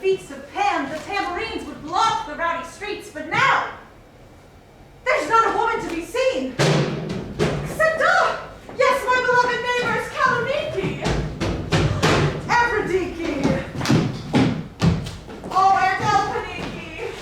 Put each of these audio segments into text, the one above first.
feast of Pan, the tambourines would block the rowdy streets, but now, there's not a woman to be seen. Except, yes, my beloved neighbors, Kaloniki, Everdiki, and Elpaniki.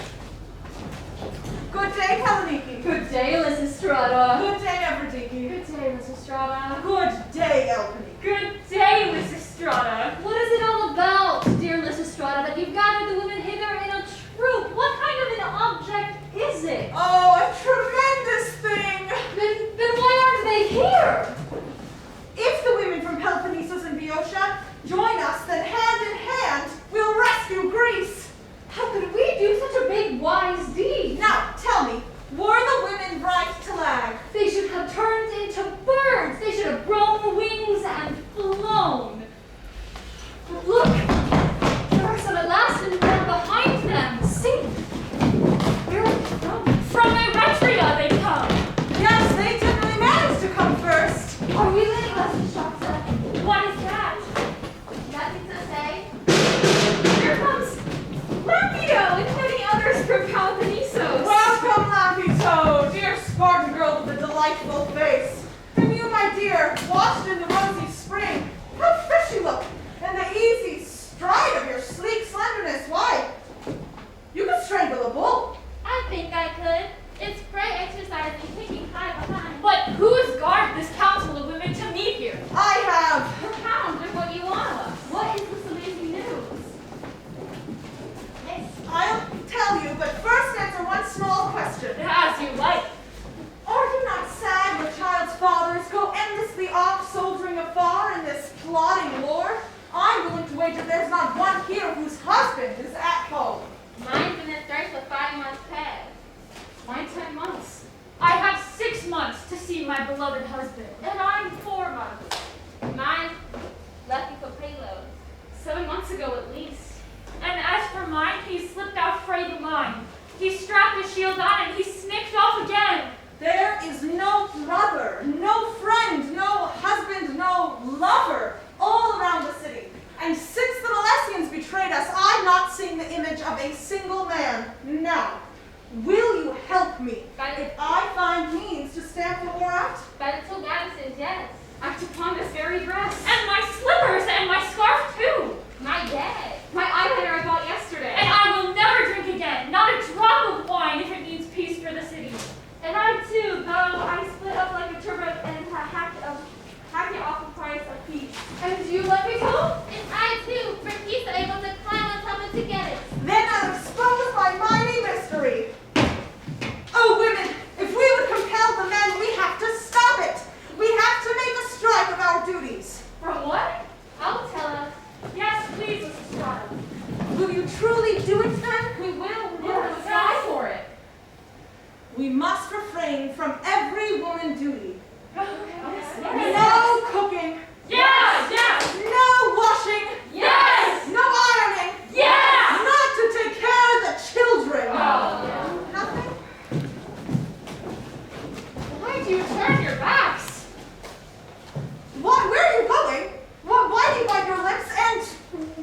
Good day, Kaloniki. Good day, Lysistrata. Good day, Everdiki. Good day, Lysistrata. Good day, Elpaniki. Good day, Lysistrata. What is it all about, dear Lysistrata, that you've gathered the women hither in a troop? What kind of an object is it? Oh, a tremendous thing! Then why aren't they here? If the women from Peloponnesus and Boeotia join us, then hand in hand, we'll rescue Greece. How could we do such a big, wise deed? Now, tell me, were the women right to lag? They should have turned into birds. They should have grown wings and flown. But look, there are some at last and they're behind them. See, where are they from? From Eretria they come. Yes, they definitely managed to come first. Are we letting us shock them? What is that? Nothing to say. Here comes Lampido and many others from Peloponnesos. Welcome, Lampito, dear Spartan girl with a delightful face. And you, my dear, washed in the rosy spring, how fresh you look, and the easy stride of your sleek slenderness. Why, you could strangle a bull. I think I could. It's great exercise in kicking high behind. But who's guarded this council of women to meet here? I have. Propound of what you want of us. What is this amazing news? I'll tell you, but first answer one small question. As you like. Are you not sad your child's fathers go endlessly off soldiering afar in this plodding war? I'm willing to wager there's not one here whose husband is at home. Mine's in its thirst for 5 months past. Mine 10 months. I have 6 months to see my beloved husband, and I'm 4 months. Mine's lucky for payload. 7 months ago at least. And as for mine, he slipped out frae the mine. He strapped his shield on and he snicked off again. There is no brother, no friend, no husband, no lover all around the city. And since the Milesians betrayed us, I've not seen the image of a single man. Now, will you help me if I find means to stamp the war out? By the 2 goddesses, yes. Act upon this very dress. And my slippers and my scarf too. My dad. My eyeliner I bought yesterday. And I will never drink again. Not a drop of wine if it means peace for the city. And I too, though I split up like a turbot and hacked it off the price of peace. And you let me go? And I too, for peace are able to climb on top and to get it. Then I'll expose my mighty mystery. Oh, women, if we would compel the men, we have to stop it. We have to make a strike of our duties. From what? I'll tell us. Yes, please, Mrs. Strata. Will you truly do it then? We will. Yes. Die for it. We must refrain from every woman duty. Okay. No cooking. Yeah, yes. No washing. Yes. No ironing. Yeah. Not to take care of the children. Oh. Nothing? Why do you turn your backs? What? Where are you going? Why do you wipe your lips and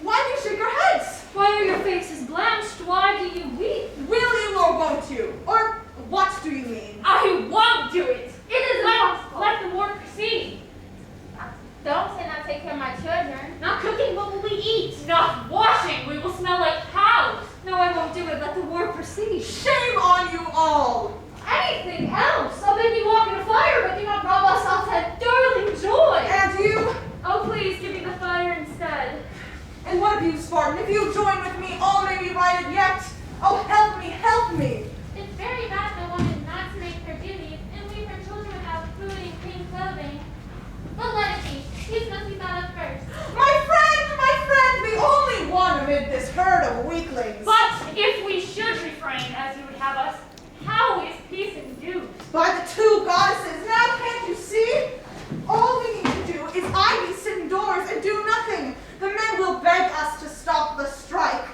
why do you shake your heads? Why are your faces blanched? Why do you weep? Will you or won't you? Or what do you mean? I won't do it. It is impossible. Let the war proceed. Don't say not take care of my children. Not cooking, what will we eat? Not washing, we will smell like cows. No, I won't do it. Let the war proceed. Shame on you all. Anything else? I'll make me walk in a fire, but do not rob us of that darling joy. And you? Oh, please, give me the fire instead. And what of you, Spartan? If you join with me, all may be righted yet. Oh, help me, help me. It's very bad for woman not to make her duties and leave her children without food and clean clothing. But let it be. These must be thought of first. My friend, the only one amid this herd of weaklings. But if we should refrain, as you would have us, how is peace induced? By the 2 goddesses, now can't you see? All we need to do is I be sit indoors and do nothing. The men will beg us to stop the strike.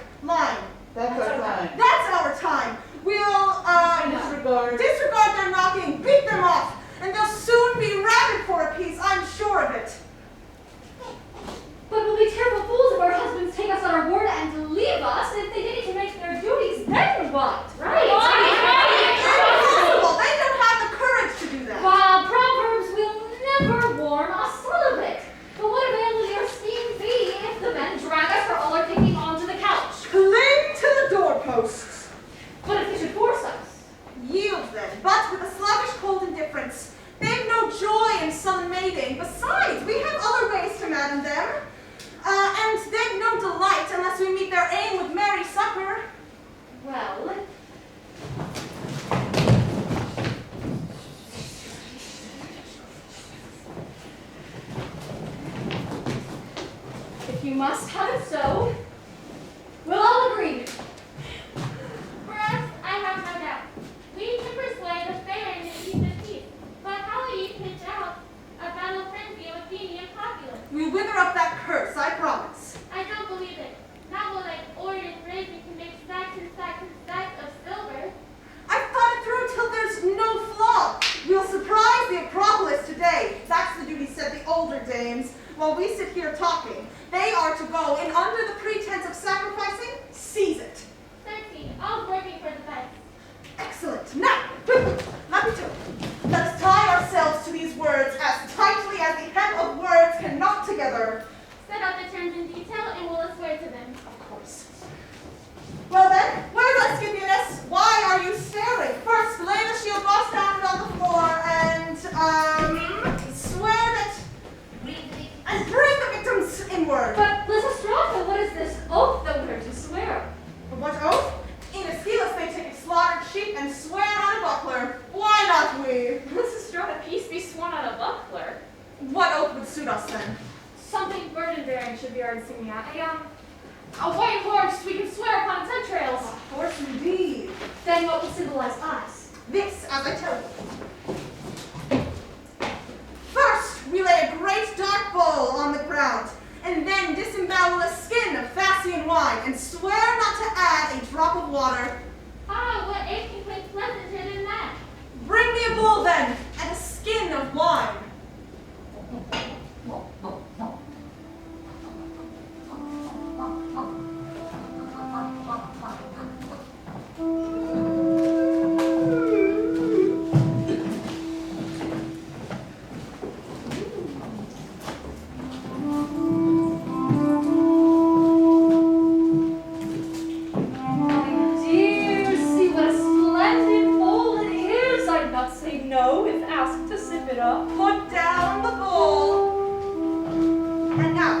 degrading. Besides, we have other ways to madden them. And they've no delight unless we meet their aim with merry supper. Well, if you must have it so, we'll all agree. For us, I have no doubt. We can persuade the Baron to keep the peace. But how will you pitch out a battle frenzy of Athenian populace? We wither up that curse, I promise. I don't believe it. Not will like ore and raven can make stacks and stacks and stacks of silver. I've thought it through till there's no flaw. We'll surprise the Acropolis today. That's the duty said the older dames. While we sit here talking, they are to go and under the pretense of sacrificing, seize it. 13. All working for the best. Excellent. Now, Lapito, let us tie ourselves to these words as tightly as the hem of words can knot together. Set out the terms in detail and we'll swear to them. Of course. Well then, where's Asclepius? Why are you staring? First, lay the shield boss down on the floor and, swear that... And bring the victims inward. But, Lysistrata, what is this oath that we're to swear? What oath? In Aeschylus they take a slaughtered sheep and swear on a buckler. Why not we? Lysistrata, peace be sworn on a buckler. What oath would suit us then? Something burden-bearing should be our insignia. A white horse we can swear upon its entrails. A horse indeed. Then what would symbolize us? This, as I tell you. First, we lay a great dark bowl on the ground, and then disembowel a skin of Thasian wine, and swear not to add a drop of water. Ah, what aching place pleasanted in that? Bring me a bowl then, and a skin of wine. No, if asked to sip it up. Put down the bowl. And now,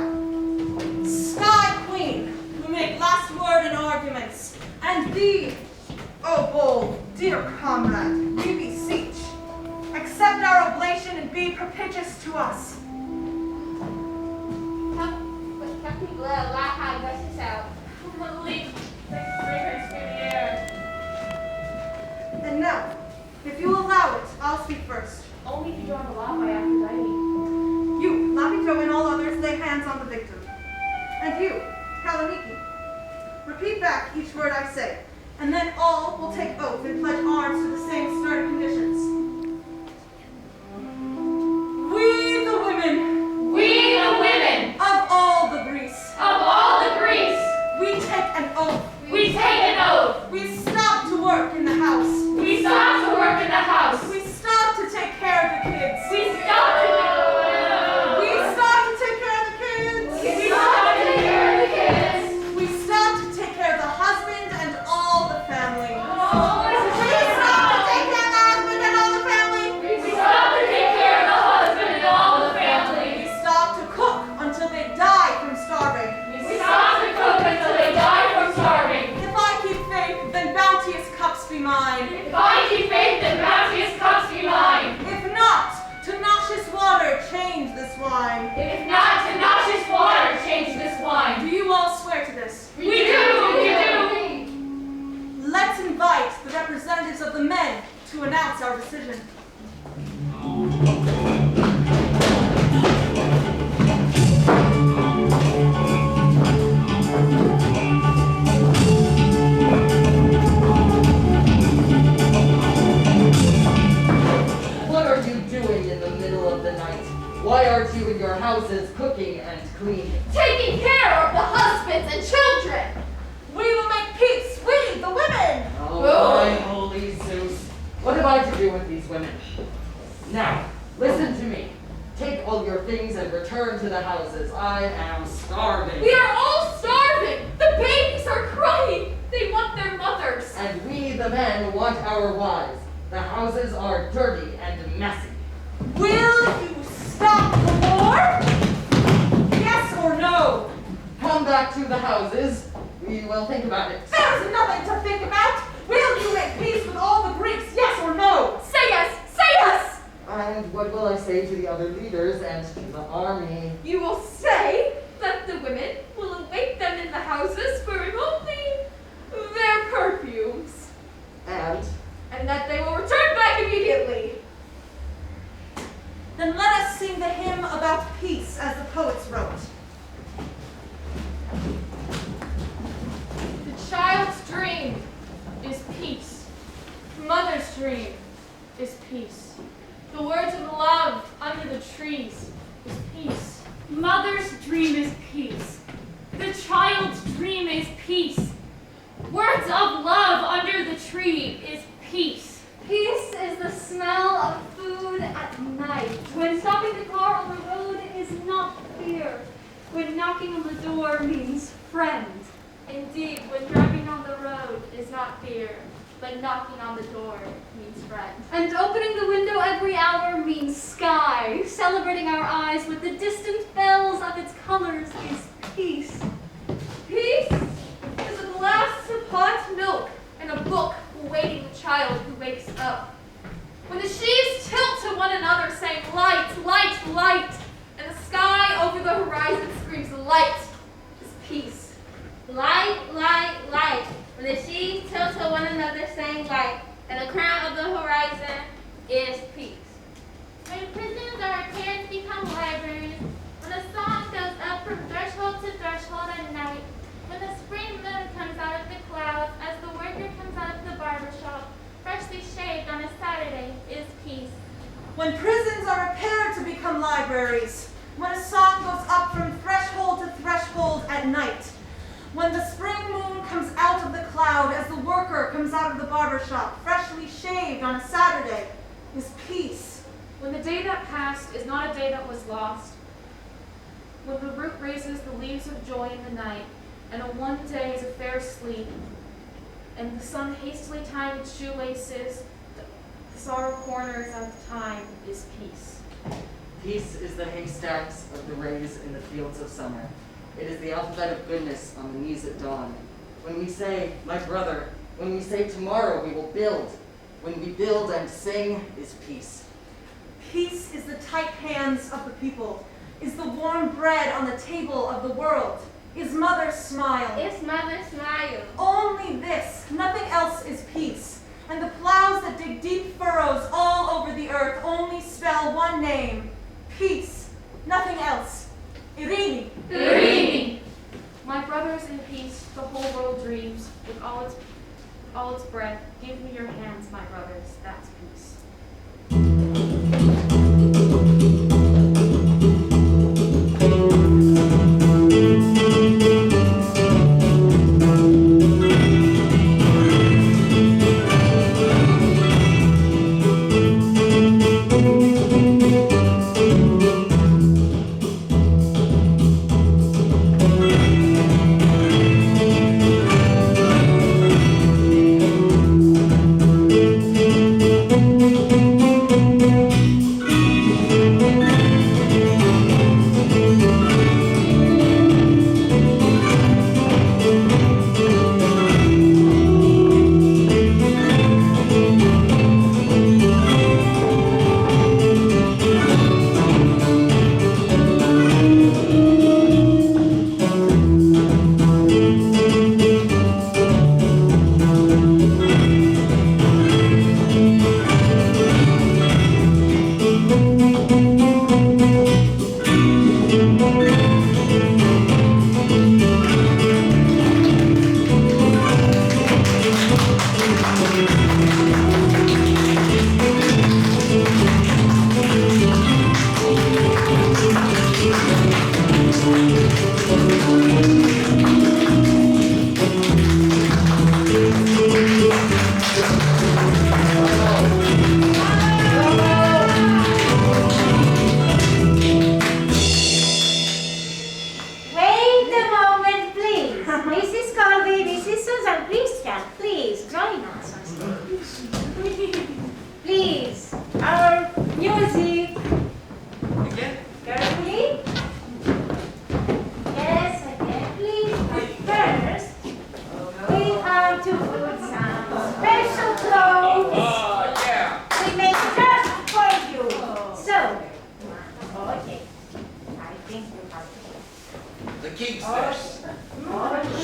Sky Queen, who make last word in arguments, and thee, O bowl, dear comrade, we beseech, accept our oblation and be propitious to us. And now, if you allow it, I'll speak first. Only if you draw the law by Aphrodite. You, Lapito, and all others, lay hands on the victim. And you, Kalaniki, repeat back each word I say, and then all will take oath and pledge arms to the same stern conditions. We the women of all the Greece, we take an oath. We stop to work in the house. We stop to take care of the kids. We stop to take care of the kids. We stop to take care of the husband and all the family. We stop to take care of the husband and all the family. We stop to cook until they die from starving. If I keep faith, then bounteous cups be mine. If not, to nauseous water change this wine. Do you all swear to this? Let's invite the representatives of the men to announce our decision. What are you doing in the middle of the night? Why aren't you in your houses cooking and cleaning? Taking care of the husbands and children. We will make peace, we, the women! Oh, my holy Zeus. What have I to do with these women? Now, listen to me. Take all your things and return to the houses. I am starving. We are all starving. The babies are crying. They want their mothers. And we, the men, want our wives. The houses are dirty and messy. Will you stop back to the houses, we will think about it. There's nothing to think about. Will you make peace with all the Greeks, yes or no? Say yes! Say yes! And what will I say to the other leaders and to the army? You will say that the women will await them in the houses wearing only their perfumes, And that they will return back immediately. Then let us sing the hymn about peace as the poets wrote. The child's dream is peace. The mother's dream is peace. The words of love under the trees is peace. Mother's dream is peace. The child's dream is peace. Words of love under the tree is peace. Peace is the smell of food at night. When stopping the car on the road is not fear. When knocking on the door means friend. Indeed, when driving on the road is not fear, but knocking on the door means friend. And opening the window every hour means sky. Celebrating our eyes with the distant bells of its colors is peace. Peace is a glass of hot milk and a book awaiting the child who wakes up. When the sheaves tilt to one another saying light, light, light, and the sky over the horizon screams light is peace. Light, light, light. When the sheaves tilt to one another saying light, and the crown of the horizon is peace. When prisons or parents become libraries, when the song goes up from threshold to threshold at night, when the spring moon comes out of the clouds as the worker comes out of the barber shop, freshly shaved on a Saturday, is peace. When prisons are repaired to become libraries, when a song goes up from threshold to threshold at night, when the spring moon comes out of the cloud as the worker comes out of the barber shop, freshly shaved on a Saturday, is peace. When the day that passed is not a day that was lost, when the root raises the leaves of joy in the night, and a one day is a fair sleep, and the sun hastily tying its shoelaces, the sorrow corners of time is peace. Peace is the haystacks of the rays in the fields of summer. It is the alphabet of goodness on the knees at dawn. When we say, my brother, when we say tomorrow we will build, when we build and sing is peace. Peace is the tight hands of the people, is the warm bread on the table of the world, is mother's smile. It's mother's smile. Only this, nothing else is peace. And the plows that dig deep furrows all over the earth only spell one name, peace, nothing else. Irini. Irini! My brothers in peace, the whole world dreams, with all its breath. Give me your hands, my brothers, that's peace. king's Oh, nest.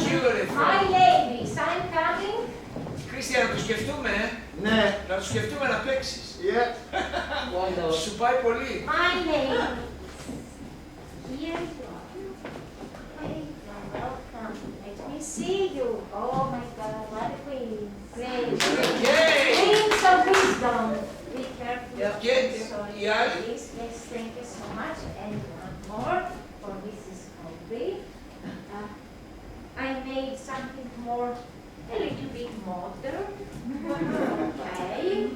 Σίγουρη My friend. ladies, I'm coming. Κρίστια, να το σκεφτούμε, Ναι. Να το σκεφτούμε να παίξεις. Yeah. Σου πάει πολύ. My ladies. Here you are. Welcome. Let me see you. Oh my God, what a queen. Great. Yay! Queens of wisdom. Be careful. Get Sorry. the eye. Please, yes, thank you so much. And one more, for this is complete. I made something more, a little bit modern. Okay.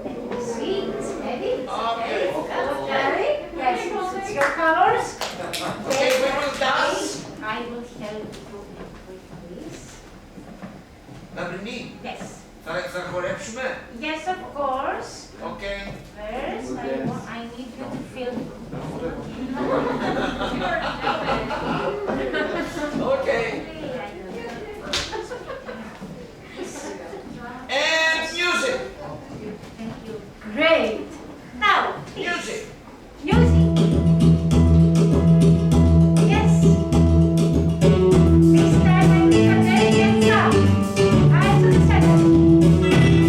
Let me see. It's ready. Okay. Okay. Yes, it's your colors. Okay, we will dance. I will help you with this. Ναυρινή, Yes. θα χορέψουμε. Yes, of course. Okay. First, I need you to feel. Okay. And music. Thank you. Great. Now, Music. music. Yes. This time I need a very good sound. Eyes to the center.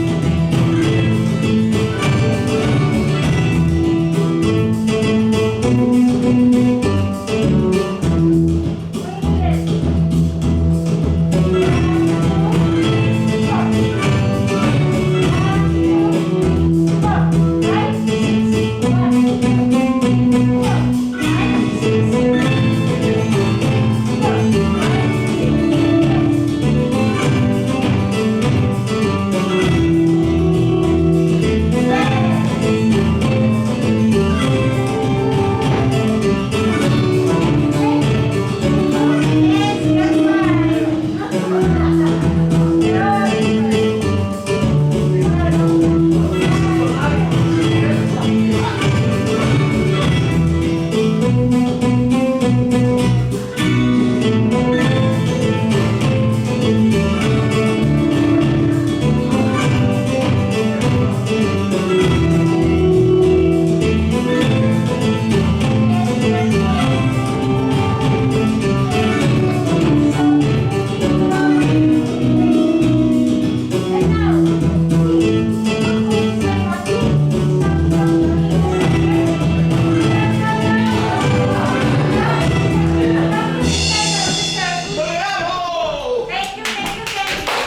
Bravo! Thank you, thank you, thank you.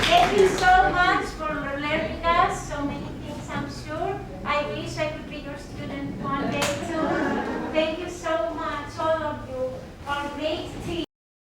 Thank you so much for learning us so many